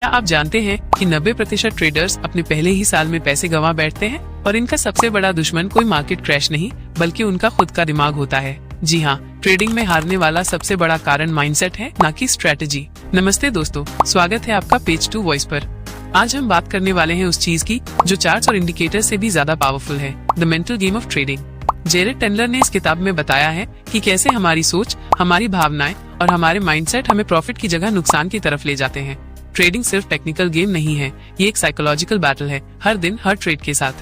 क्या आप जानते हैं कि 90% ट्रेडर्स अपने पहले ही साल में पैसे गंवा बैठते हैं और इनका सबसे बड़ा दुश्मन कोई मार्केट क्रैश नहीं बल्कि उनका खुद का दिमाग होता है। जी हाँ, ट्रेडिंग में हारने वाला सबसे बड़ा कारण माइंडसेट है, ना कि स्ट्रेटेजी। नमस्ते दोस्तों, स्वागत है आपका पेज 2 वॉइस पर। आज हम बात करने वाले हैं उस चीज की जो चार्ट्स और इंडिकेटर से भी ज्यादा पावरफुल है, the mental game of trading. Jared Tendler ने इस किताब में बताया है कि कैसे हमारी सोच, हमारी भावनाएं और हमारे माइंडसेट हमें प्रॉफिट की जगह नुकसान की तरफ ले जाते हैं। ट्रेडिंग सिर्फ टेक्निकल गेम नहीं है, ये एक साइकोलॉजिकल बैटल है, हर दिन हर ट्रेड के साथ।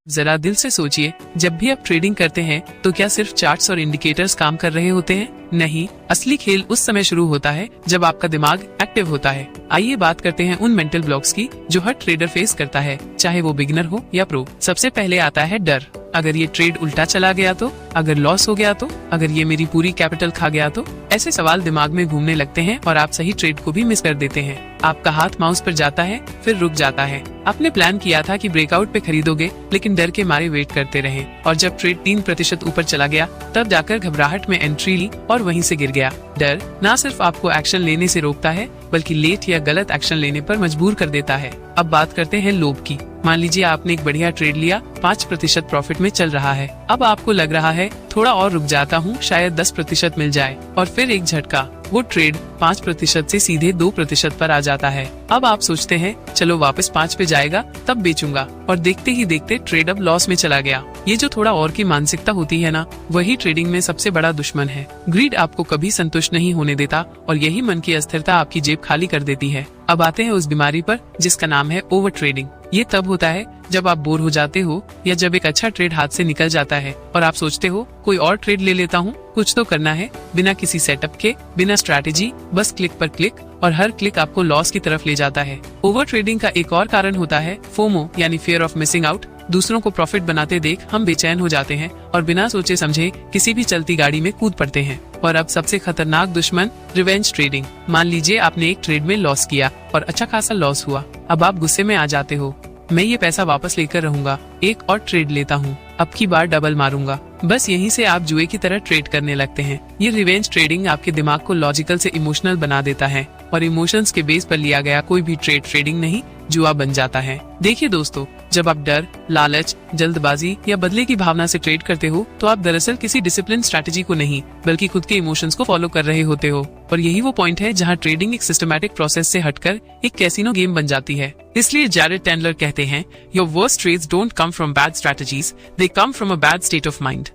जरा दिल से सोचिए, जब भी आप ट्रेडिंग करते हैं तो क्या सिर्फ चार्ट्स और इंडिकेटर्स काम कर रहे होते हैं? नहीं, असली खेल उस समय शुरू होता है जब आपका दिमाग एक्टिव होता है। आइए बात करते हैं उन मेंटल ब्लॉक्स की जो हर ट्रेडर फेस करता है, चाहे वो बिगिनर हो या प्रो। सबसे पहले आता है डर। अगर ये ट्रेड उल्टा चला गया तो, अगर लॉस हो गया तो, अगर ये मेरी पूरी कैपिटल खा गया तो, ऐसे सवाल दिमाग में घूमने लगते हैं और आप सही ट्रेड को भी मिस कर देते हैं। आपका हाथ माउस पर जाता है, फिर रुक जाता है। आपने प्लान किया था कि ब्रेकआउट पे खरीदोगे, लेकिन डर के मारे वेट करते रहे और जब ट्रेड 3% ऊपर चला गया तब जाकर घबराहट में एंट्री ली और वहीं से गिर गया। डर न सिर्फ आपको एक्शन लेने से रोकता है बल्कि लेट या गलत एक्शन लेने पर मजबूर कर देता है। अब बात करते हैं लोभ की। मान लीजिए आपने एक बढ़िया ट्रेड लिया, 5% प्रॉफिट में चल रहा है। अब आपको लग रहा है थोड़ा और रुक जाता हूँ, शायद 10% मिल जाए, और फिर एक झटका, वो ट्रेड 5% से सीधे 2% पर आ जाता है। अब आप सोचते हैं चलो वापस 5 पे जाएगा तब बेचूंगा, और देखते ही देखते ट्रेड अब लॉस में चला गया। ये जो थोड़ा और की मानसिकता होती है ना, वही ट्रेडिंग में सबसे बड़ा दुश्मन है। ग्रीड आपको कभी संतुष्ट नहीं होने देता और यही मन की अस्थिरता आपकी जेब खाली कर देती है। अब आते हैं उस बीमारी पर जिसका नाम है ओवर ट्रेडिंग। ये तब होता है जब आप बोर हो जाते हो या जब एक अच्छा ट्रेड हाथ से निकल जाता है और आप सोचते हो कोई और ट्रेड ले लेता हूँ, कुछ तो करना है। बिना किसी सेटअप के, बिना स्ट्रैटेजी, बस क्लिक पर क्लिक, और हर क्लिक आपको लॉस की तरफ ले जाता है। ओवर ट्रेडिंग का एक और कारण होता है फोमो, यानी फियर ऑफ मिसिंग आउट। दूसरों को प्रॉफिट बनाते देख हम बेचैन हो जाते हैं और बिना सोचे समझे किसी भी चलती गाड़ी में कूद पड़ते हैं। और अब सबसे खतरनाक दुश्मन, रिवेंज ट्रेडिंग। मान लीजिए आपने एक ट्रेड में लॉस किया और अच्छा खासा लॉस हुआ। अब आप गुस्से में आ जाते हो, मैं ये पैसा वापस लेकर रहूंगा, एक और ट्रेड लेता हूँ, अब की बार डबल मारूंगा। बस यहीं से आप जुए की तरह ट्रेड करने लगते हैं। ये रिवेंज ट्रेडिंग आपके दिमाग को लॉजिकल से इमोशनल बना देता है और इमोशंस के बेस पर लिया गया कोई भी ट्रेडिंग नहीं, जुआ बन जाता है। देखिए दोस्तों, जब आप डर, लालच, जल्दबाजी या बदले की भावना से ट्रेड करते हो तो आप दरअसल किसी डिसिप्लिन स्ट्रैटेजी को नहीं बल्कि खुद के इमोशंस को फॉलो कर रहे होते हो। और यही वो पॉइंट है जहां ट्रेडिंग एक सिस्टमैटिक प्रोसेस से हटकर एक कैसीनो गेम बन जाती है। इसलिए जेरेड टेंडलर कहते हैं, your worst trades don't come from bad strategies, they come from a bad state of mind.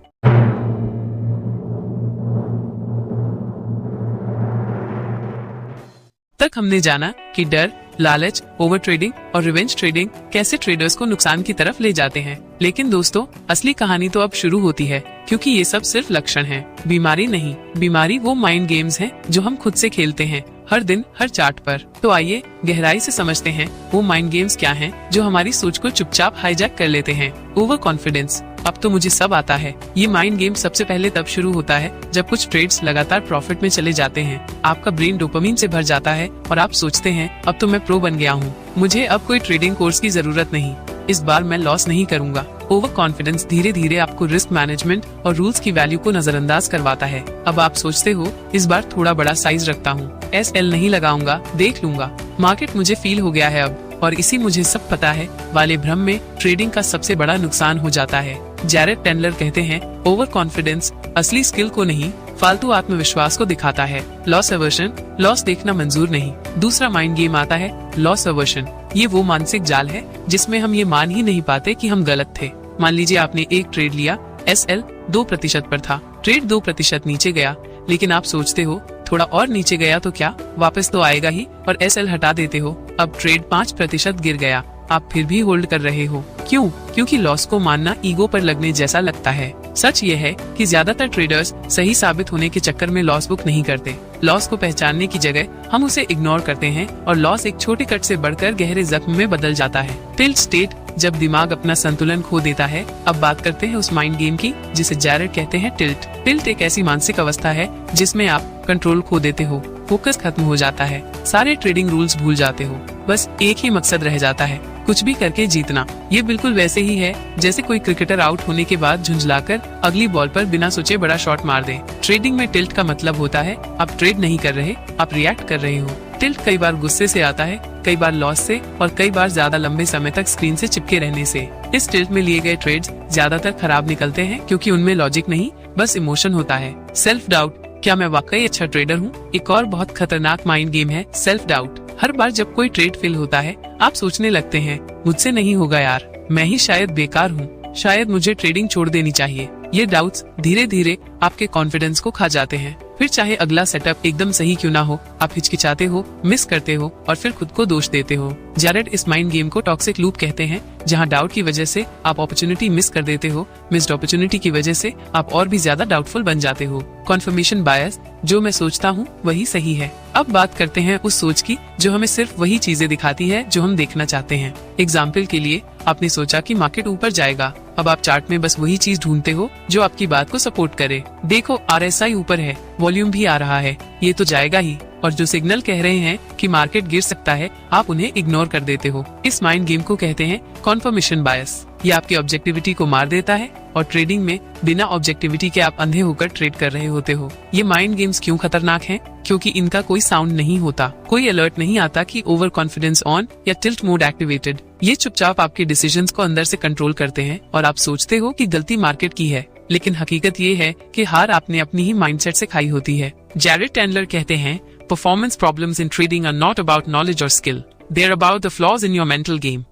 तक हमने जाना कि डर, लालच, ओवर ट्रेडिंग और रिवेंज ट्रेडिंग कैसे ट्रेडर्स को नुकसान की तरफ ले जाते हैं। लेकिन दोस्तों, असली कहानी तो अब शुरू होती है, क्योंकि ये सब सिर्फ लक्षण हैं, बीमारी नहीं। बीमारी वो माइंड गेम्स हैं जो हम खुद से खेलते हैं, हर दिन हर चार्ट पर। तो आइए गहराई से समझते हैं वो माइंड गेम्स क्या हैं जो हमारी सोच को चुपचाप हाईजैक कर लेते हैं। ओवर कॉन्फिडेंस, अब तो मुझे सब आता है। ये माइंड गेम सबसे पहले तब शुरू होता है जब कुछ ट्रेड्स लगातार प्रॉफिट में चले जाते हैं। आपका ब्रेन डोपामिन से भर जाता है और आप सोचते हैं अब तो मैं प्रो बन गया हूँ, मुझे अब कोई ट्रेडिंग कोर्स की जरूरत नहीं, इस बार मैं लॉस नहीं करूंगा। ओवर कॉन्फिडेंस धीरे धीरे आपको रिस्क मैनेजमेंट और रूल्स की वैल्यू को नजरअंदाज करवाता है। अब आप सोचते हो इस बार थोड़ा बड़ा साइज रखता हूँ, SL नहीं लगाऊंगा, देख लूंगा, मार्केट मुझे फील हो गया है अब, और इसी मुझे सब पता है वाले भ्रम में ट्रेडिंग का सबसे बड़ा नुकसान हो जाता है। जेरेड टेंडलर कहते हैं, ओवर कॉन्फिडेंस असली स्किल को नहीं, फालतू आत्मविश्वास को दिखाता है। लॉस अवर्शन, लॉस देखना मंजूर नहीं। दूसरा माइंड गेम आता है लॉस अवर्शन। ये वो मानसिक जाल है जिसमें हम ये मान ही नहीं पाते कि हम गलत थे। मान लीजिए आपने एक ट्रेड लिया, SL 2% पर था, ट्रेड 2% नीचे गया, लेकिन आप सोचते हो थोड़ा और नीचे गया तो क्या, वापस तो आएगा ही, और SL हटा देते हो। अब ट्रेड 5% गिर गया, आप फिर भी होल्ड कर रहे हो। क्यों? क्योंकि लॉस को मानना ईगो पर लगने जैसा लगता है। सच ये है कि ज्यादातर ट्रेडर्स सही साबित होने के चक्कर में लॉस बुक नहीं करते। लॉस को पहचानने की जगह हम उसे इग्नोर करते हैं और लॉस एक छोटे कट से बढ़कर गहरे जख्म में बदल जाता है। टिल्ट स्टेट, जब दिमाग अपना संतुलन खो देता है। अब बात करते हैं उस माइंड गेम की जिसे जेरेड कहते हैं टिल्ट। टिल्ट एक ऐसी मानसिक अवस्था है जिसमें आप कंट्रोल खो देते हो, फोकस खत्म हो जाता है, सारे ट्रेडिंग रूल्स भूल जाते हो, बस एक ही मकसद रह जाता है, कुछ भी करके जीतना। ये बिल्कुल वैसे ही है जैसे कोई क्रिकेटर आउट होने के बाद झुंझलाकर अगली बॉल पर बिना सोचे बड़ा शॉट मार दे। ट्रेडिंग में टिल्ट का मतलब होता है आप ट्रेड नहीं कर रहे, आप रिएक्ट कर रहे हो। टिल्ट कई बार गुस्से से आता है, कई बार लॉस से और कई बार ज्यादा लंबे समय तक स्क्रीन से चिपके रहने से। इस टिल्ट में लिए गए ट्रेड्स ज्यादातर खराब निकलते हैं क्योंकि उनमें लॉजिक नहीं, बस इमोशन होता है। सेल्फ डाउट, क्या मैं वाकई अच्छा ट्रेडर हूँ? एक और बहुत खतरनाक माइंड गेम है सेल्फ डाउट। हर बार जब कोई ट्रेड फेल होता है आप सोचने लगते हैं मुझसे नहीं होगा यार, मैं ही शायद बेकार हूँ, शायद मुझे ट्रेडिंग छोड़ देनी चाहिए। ये डाउट्स धीरे धीरे आपके कॉन्फिडेंस को खा जाते हैं। फिर चाहे अगला सेटअप एकदम सही क्यों ना हो, आप हिचकिचाते हो, मिस करते हो और फिर खुद को दोष देते हो। जैरेड इस माइंड गेम को टॉक्सिक लूप कहते हैं, जहां डाउट की वजह से आप अपॉर्चुनिटी मिस कर देते हो, मिस्ड अपॉर्चुनिटी की वजह से आप और भी ज्यादा डाउटफुल बन जाते हो। कन्फर्मेशन बायस, जो मैं सोचता हूँ वही सही है। अब बात करते हैं उस सोच की जो हमें सिर्फ वही चीजें दिखाती है जो हम देखना चाहते हैं। एग्जाम्पल के लिए, आपने सोचा कि मार्केट ऊपर जाएगा, अब आप चार्ट में बस वही चीज ढूंढते हो जो आपकी बात को सपोर्ट करे। देखो RSI ऊपर है, वॉल्यूम भी आ रहा है, ये तो जाएगा ही। और जो सिग्नल कह रहे हैं कि मार्केट गिर सकता है, आप उन्हें इग्नोर कर देते हो। इस माइंड गेम को कहते हैं कन्फर्मेशन बायस। ये आपकी ऑब्जेक्टिविटी को मार देता है और ट्रेडिंग में बिना ऑब्जेक्टिविटी के आप अंधे होकर ट्रेड कर रहे होते हो। ये माइंड गेम्स क्यों खतरनाक हैं? क्योंकि इनका कोई साउंड नहीं होता, कोई अलर्ट नहीं आता कि ओवर कॉन्फिडेंस ऑन या टिल्ट मोड एक्टिवेटेड। ये चुपचाप आपके डिसीजंस को अंदर से कंट्रोल करते हैं और आप सोचते हो कि गलती मार्केट की है, लेकिन हकीकत ये है कि हार आपने अपनी ही माइंडसेट से खाई होती है। जैरेड टैंडलर कहते हैं, performance problems in trading are not about knowledge और skill, they are about the flaws in your mental game.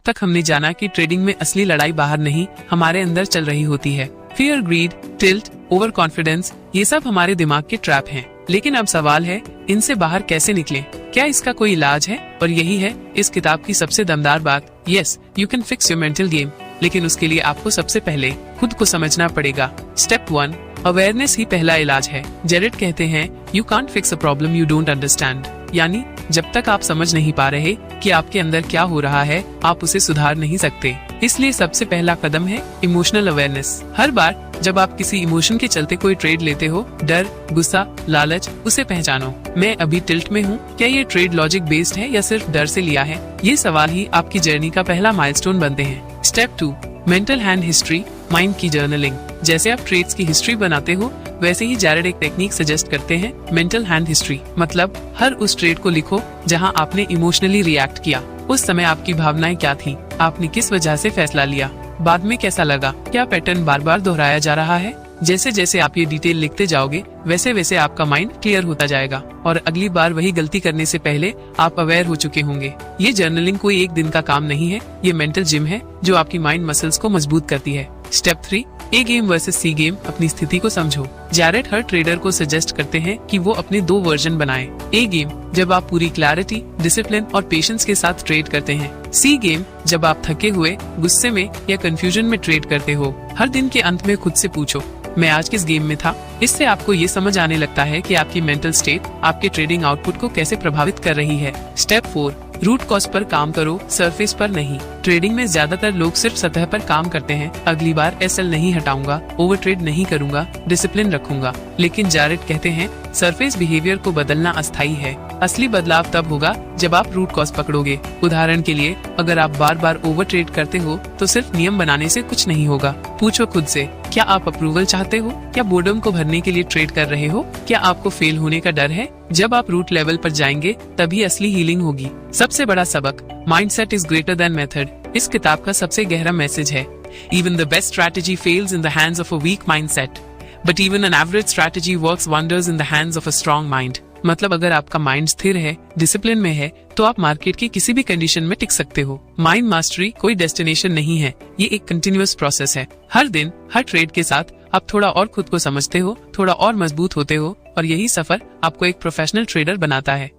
तक हमने जाना कि ट्रेडिंग में असली लड़ाई बाहर नहीं, हमारे अंदर चल रही होती है। Fear, greed, tilt, over confidence, ये सब हमारे दिमाग के ट्रैप हैं। लेकिन अब सवाल है, इनसे बाहर कैसे निकलें? क्या इसका कोई इलाज है? और यही है इस किताब की सबसे दमदार बात। Yes, you can fix your mental game, लेकिन उसके लिए आपको सबसे पहले खुद को समझना पड़ेगा। स्टेप 1, अवेयरनेस ही पहला इलाज है। जैरेड कहते हैं, you can't fix a problem you don't understand. यानी जब तक आप समझ नहीं पा रहे कि आपके अंदर क्या हो रहा है, आप उसे सुधार नहीं सकते। इसलिए सबसे पहला कदम है इमोशनल अवेयरनेस। हर बार जब आप किसी इमोशन के चलते कोई ट्रेड लेते हो, डर, गुस्सा, लालच, उसे पहचानो। मैं अभी टिल्ट में हूँ, क्या ये ट्रेड लॉजिक बेस्ड है या सिर्फ डर से लिया है? ये सवाल ही आपकी जर्नी का पहला माइलस्टोन बनते हैं। Step 2, mental hand history, mind की जर्नलिंग। जैसे आप ट्रेड्स की हिस्ट्री बनाते हो, वैसे ही जैरेड एक टेक्निक सजेस्ट करते हैं, मेंटल हैंड हिस्ट्री। मतलब हर उस ट्रेड को लिखो जहां आपने इमोशनली रिएक्ट किया। उस समय आपकी भावनाएं क्या थी, आपने किस वजह से फैसला लिया, बाद में कैसा लगा, क्या पैटर्न बार बार दोहराया जा रहा है। जैसे जैसे आप ये डिटेल लिखते जाओगे, वैसे वैसे आपका माइंड क्लियर होता जाएगा और अगली बार वही गलती करने से पहले आप अवेयर हो चुके होंगे। ये जर्नलिंग कोई एक दिन का काम नहीं है, ये मेंटल जिम है जो आपकी माइंड मसल्स को मजबूत करती है। स्टेप 3, ए गेम वर्सेस सी गेम, अपनी स्थिति को समझो। जैरेड हर ट्रेडर को सजेस्ट करते हैं कि वो अपने 2 वर्जन बनाएं। ए गेम, जब आप पूरी क्लैरिटी, डिसिप्लिन और पेशेंस के साथ ट्रेड करते हैं। सी गेम, जब आप थके हुए, गुस्से में या कंफ्यूजन में ट्रेड करते हो। हर दिन के अंत में खुद से पूछो, मैं आज किस गेम में था? इससे आपको ये समझ आने लगता है कि आपकी मेंटल स्टेट आपके ट्रेडिंग आउटपुट को कैसे प्रभावित कर रही है। स्टेप 4, रूट कॉज पर काम करो, सरफेस पर नहीं। ट्रेडिंग में ज्यादातर लोग सिर्फ सतह पर काम करते हैं, अगली बार एसएल नहीं हटाऊंगा, ओवर ट्रेड नहीं करूंगा, डिसिप्लिन रखूंगा। लेकिन जैरेड कहते हैं, सरफेस बिहेवियर को बदलना अस्थायी है, असली बदलाव तब होगा जब आप रूट कॉज पकड़ोगे। उदाहरण के लिए, अगर आप बार बार ओवर ट्रेड करते हो तो सिर्फ नियम बनाने से कुछ नहीं होगा। पूछो खुद से, क्या आप अप्रूवल चाहते हो या बोर्डम को भरने के लिए ट्रेड कर रहे हो? क्या आपको फेल होने का डर है? जब आप रूट लेवल पर जाएंगे तभी असली हीलिंग होगी। सबसे बड़ा सबक, mindset is greater than method. इस किताब का सबसे गहरा मैसेज है, even the best strategy fails in the hands of a week mindset, but even an average strategy works wonders in the hands of a strong mind. मतलब अगर आपका mind स्थिर है, डिसिप्लिन में है, तो आप मार्केट की किसी भी कंडीशन में टिक सकते हो। माइंड मास्टरी कोई डेस्टिनेशन नहीं है, ये एक कंटिन्यूअस प्रोसेस है। हर दिन, हर ट्रेड के साथ आप थोड़ा और खुद को समझते हो, थोड़ा और मजबूत होते हो और यही सफर आपको एक प्रोफेशनल ट्रेडर बनाता है।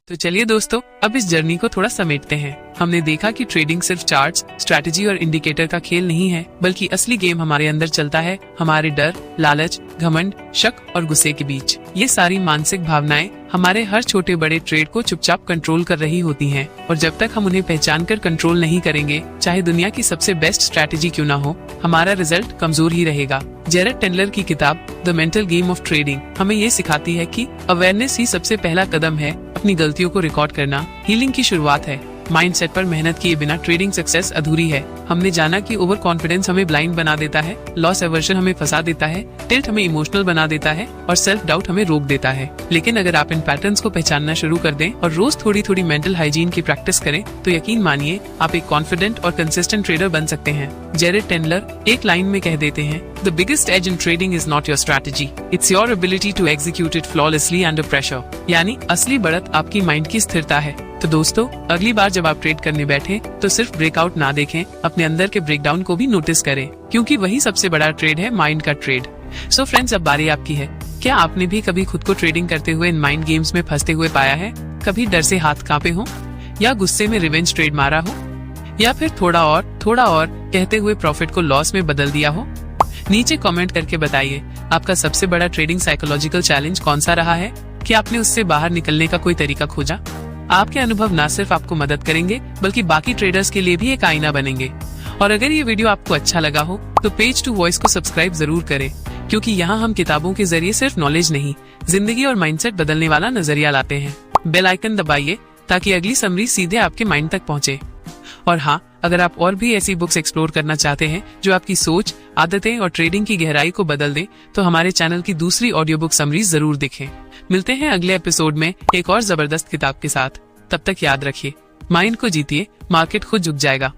तो चलिए दोस्तों, अब इस जर्नी को थोड़ा समेटते हैं। हमने देखा कि ट्रेडिंग सिर्फ चार्ट्स, स्ट्रैटेजी और इंडिकेटर का खेल नहीं है, बल्कि असली गेम हमारे अंदर चलता है, हमारे डर, लालच, घमंड, शक और गुस्से के बीच। ये सारी मानसिक भावनाएं हमारे हर छोटे बड़े ट्रेड को चुपचाप कंट्रोल कर रही होती हैं, और जब तक हम उन्हें पहचान कर कंट्रोल नहीं करेंगे, चाहे दुनिया की सबसे बेस्ट स्ट्रैटेजी क्यों ना हो, हमारा रिजल्ट कमजोर ही रहेगा। जेरेड टेंडलर की किताब the mental game of trading हमें ये सिखाती है कि अवेयरनेस ही सबसे पहला कदम है। अपनी गलतियों को रिकॉर्ड करना हीलिंग की शुरुआत है। माइंडसेट पर मेहनत किए बिना ट्रेडिंग सक्सेस अधूरी है। हमने जाना कि ओवर कॉन्फिडेंस हमें ब्लाइंड बना देता है, लॉस एवर्जन हमें फंसा देता है, टिल्ट हमें इमोशनल बना देता है और सेल्फ डाउट हमें रोक देता है। लेकिन अगर आप इन पैटर्न्स को पहचानना शुरू कर दें और रोज थोड़ी थोड़ी मेंटल हाइजीन की प्रैक्टिस करें, तो यकीन मानिए आप एक कॉन्फिडेंट और कंसिस्टेंट ट्रेडर बन सकते हैं। जेरेड टेंडलर एक लाइन में कह देते हैं, the biggest edge in trading is not your strategy, it's your ability to execute it flawlessly under pressure. यानी असली बढ़त आपकी माइंड की स्थिरता है। तो दोस्तों, अगली बार जब आप ट्रेड करने बैठे तो सिर्फ ब्रेकआउट ना देखें, अपने अंदर के ब्रेकडाउन को भी नोटिस करें, क्योंकि वही सबसे बड़ा ट्रेड है, माइंड का ट्रेड। सो फ्रेंड्स, अब बारी आपकी है। क्या आपने भी कभी खुद को ट्रेडिंग करते हुए इन माइंड गेम्स में फंसते हुए पाया है? कभी डर से हाथ कांपे हो, या गुस्से में रिवेंज ट्रेड मारा हो, या फिर थोड़ा और कहते हुए प्रॉफिट को लॉस में बदल दिया हो? नीचे कमेंट करके बताइए, आपका सबसे बड़ा ट्रेडिंग साइकोलॉजिकल चैलेंज कौन सा रहा है? क्या आपने उससे बाहर निकलने का कोई तरीका खोजा? आपके अनुभव न सिर्फ आपको मदद करेंगे, बल्कि बाकी ट्रेडर्स के लिए भी एक आईना बनेंगे। और अगर ये वीडियो आपको अच्छा लगा हो तो पेज टू वॉइस को सब्सक्राइब जरूर करें, क्योंकि यहाँ हम किताबों के जरिए सिर्फ नॉलेज नहीं, जिंदगी और माइंडसेट बदलने वाला नजरिया लाते हैं। बेल आइकन दबाइए ताकि अगली समरी सीधे आपके माइंड तक पहुँचे। और हाँ, अगर आप और भी ऐसी बुक्स एक्सप्लोर करना चाहते हैं जो आपकी सोच, आदतें और ट्रेडिंग की गहराई को बदल दें, तो हमारे चैनल की दूसरी ऑडियो बुक समरीज जरूर देखें। मिलते हैं अगले एपिसोड में एक और जबरदस्त किताब के साथ। तब तक याद रखिए, माइंड को जीतिए, मार्केट खुद झुक जाएगा।